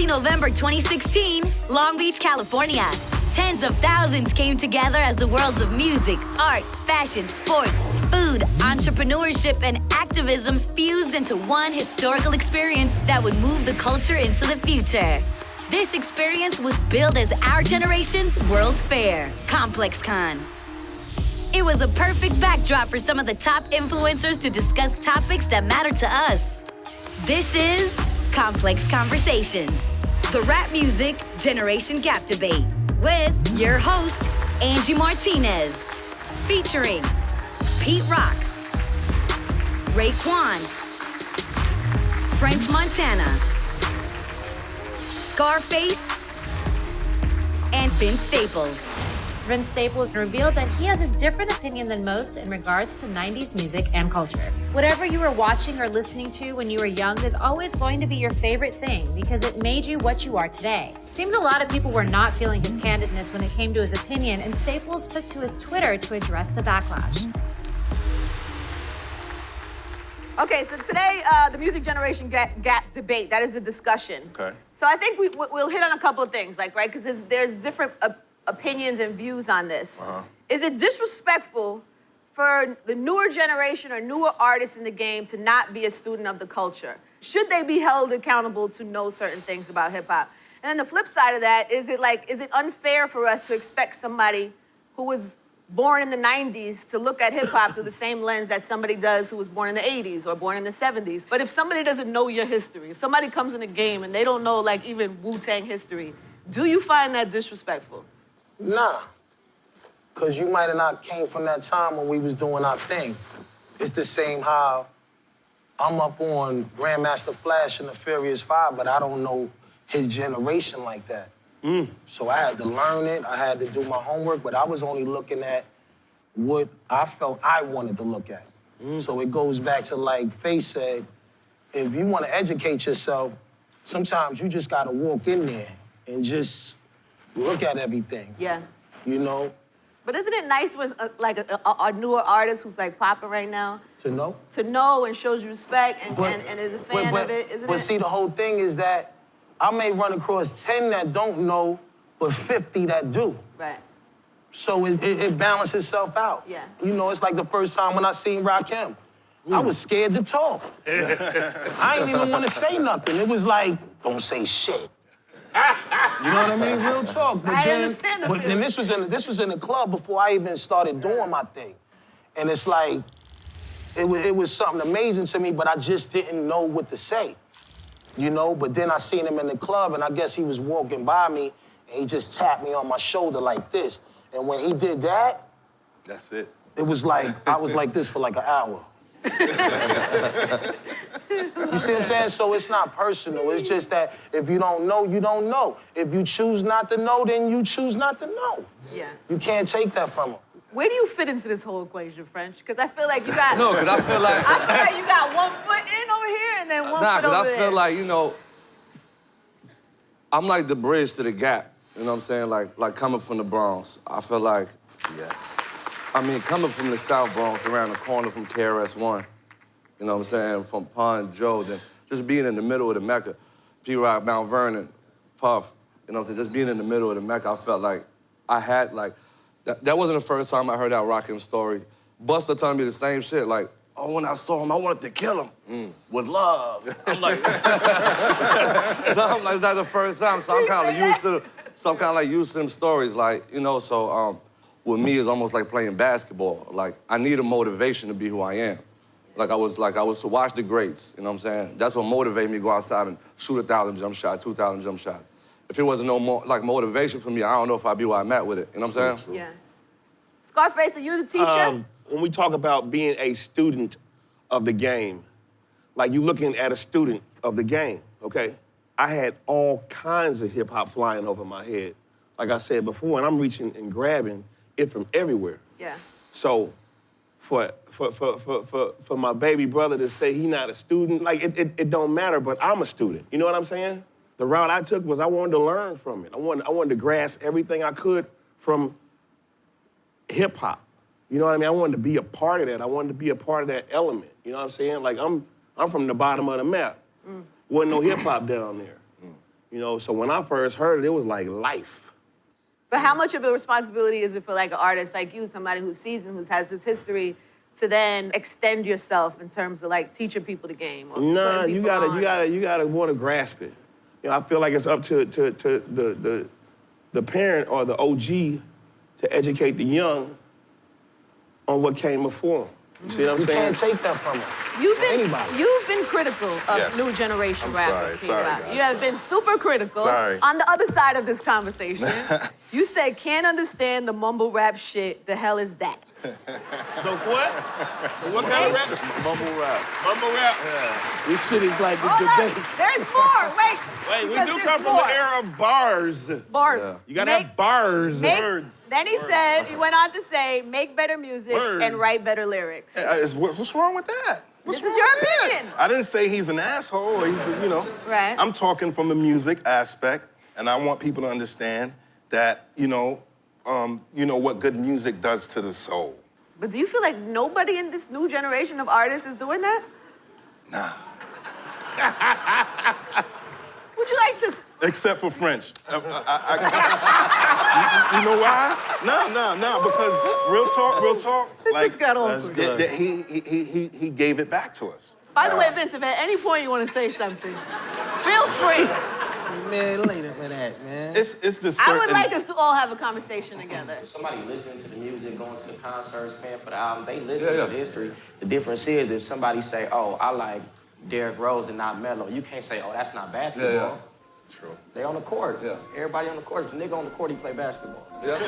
early November 2016, Long Beach, California. Tens of thousands came together as the worlds of music, art, fashion, sports, food, entrepreneurship, and activism fused into one historical experience that would move the culture into the future. This experience was billed as our generation's World's Fair, ComplexCon. It was a perfect backdrop for some of the top influencers to discuss topics that matter to us. This is Complex Conversations, the rap music generation gap debate, with your host, Angie Martinez, featuring Pete Rock, Raekwon, French Montana, Scarface, and Vince Staples. Vince Staples revealed that he has a different opinion than most in regards to 90s music and culture. Whatever you were watching or listening to when you were young is always going to be your favorite thing because it made you what you are today. Seems a lot of people were not feeling his candidness when it came to his opinion, and Staples took to his Twitter to address the backlash. Okay, so today, the music generation gap debate, that is a discussion. Okay. So I think we'll hit on a couple of things, like, right, because there's different opinions and views on this. Is it disrespectful for the newer generation or newer artists in the game to not be a student of the culture? Should they be held accountable to know certain things about hip hop? And then the flip side of that, is it unfair for us to expect somebody who was born in the 90s to look at hip hop through the same lens that somebody does who was born in the 80s or born in the 70s? But if somebody doesn't know your history, if somebody comes in the game and they don't know like even Wu-Tang history, do you find that disrespectful? Nah, because you might have not came from that time when we was doing our thing. It's the same how I'm up on Grandmaster Flash and the Furious Five, but I don't know his generation like that. So I had to learn it, I had to do my homework, but I was only looking at what I felt I wanted to look at. So it goes back to, like Faye said, if you want to educate yourself, sometimes you just got to walk in there and just look at everything. Yeah. You know? But isn't it nice with a newer artist who's like popping right now? To know? To know and shows you respect and is a fan of it, isn't it? But see, the whole thing is that I may run across 10 that don't know, but 50 that do. Right. So it balances itself out. Yeah. You know, it's like the first time when I seen Rakim. I was scared to talk. I didn't even want to say nothing. It was like, don't say shit. You know what I mean? Real talk. But I understand the But feeling. then this was in the club before I even started doing my thing. And it's like, it was something amazing to me, but I just didn't know what to say. You know, but then I seen him in the club, and I guess he was walking by me, and he just tapped me on my shoulder like this. And when he did that, That's it. it was like, I was like this for like an hour. You see what I'm saying? So it's not personal. It's just that if you don't know, you don't know. If you choose not to know, then you choose not to know. Yeah. You can't take that from them. Where do you fit into this whole equation, French? Because I feel like you got... No, because I feel like... you got 1 foot in over here and then one foot over there. Nah, because I feel like, you know, I'm like the bridge to the gap. You know what I'm saying? Like coming from the Bronx. I feel like, Yes. I mean, coming from the South Bronx, around the corner from KRS-One, you know what I'm saying, from Pun, Joe, then just being in the middle of the Mecca, P-Rock, Mount Vernon, Puff, you know what I'm saying, just being in the middle of the Mecca, I felt like I had, like, that wasn't the first time I heard that Rakim story. Busta telling me the same shit, like, oh, when I saw him, I wanted to kill him with love. I'm like, so I'm like, it's not the first time, so I'm kind of used to them stories, like, you know, so with me, it's almost like playing basketball. Like, I need a motivation to be who I am. Like I was to watch the greats, you know what I'm saying? That's what motivated me to go outside and shoot 1,000 jump shot, 2,000 jump shot. If it wasn't no more, like, motivation for me, I don't know if I'd be where I'm at with it, you know what I'm saying? Yeah. Scarface, are you the teacher? When we talk about being a student of the game, like you looking at a student of the game, okay? I had all kinds of hip hop flying over my head, like I said before, and I'm reaching and grabbing it from everywhere. Yeah. So for my baby brother to say he not a student, like it don't matter, but I'm a student. You know what I'm saying? The route I took was I wanted to learn from it. I wanted to grasp everything I could from hip hop. You know what I mean? I wanted to be a part of that. I wanted to be a part of that element. You know what I'm saying? Like I'm from the bottom of the map. Wasn't no hip hop down there. You know, so when I first heard it was like life. But how much of a responsibility is it for like an artist like you, somebody who's seasoned, who has this history, to then extend yourself in terms of like teaching people the game? Or Nah, putting you people gotta want to grasp it. You know, I feel like it's up to the parent or the OG to educate the young on what came before them. You see what I'm You saying? can't take that from them. Anybody. You've been critical of Yes. new generation I'm rappers. sorry, P-Rock. guys. You have been super critical. Sorry. On the other side of this conversation, you said can't understand the mumble rap shit. The hell is that? The what? What kind of rap? Mumble rap. Mumble rap? This shit is like the Hold on. debate. There's more. Wait. Wait, we Because do there's come from more. the era of bars. Bars. Yeah. You gotta have bars. Words. Then he said, he went on to say, make better music Words. and write better lyrics. What's wrong with that? What's This is wrong your with that? opinion. I didn't say he's an asshole or he's, Right. I'm talking from the music aspect, and I want people to understand that, what good music does to the soul. But do you feel like nobody in this new generation of artists is doing that? Nah. Would you like to... Except for French. You know why? No, because real talk. This just got awkward. He gave it back to us. By the way, Vince, if at any point you want to say something, feel free. Man, later for that, man. It's just I would certain- like us to all have a conversation together. Somebody listening to the music, going to the concerts, paying for the album, they listen to the history. The difference is if somebody say, oh, I like Derrick Rose and not Melo, you can't say, oh, that's not basketball. Yeah. True. They on the court. Yeah. Everybody on the court. If the nigga on the court, he play basketball. Yeah.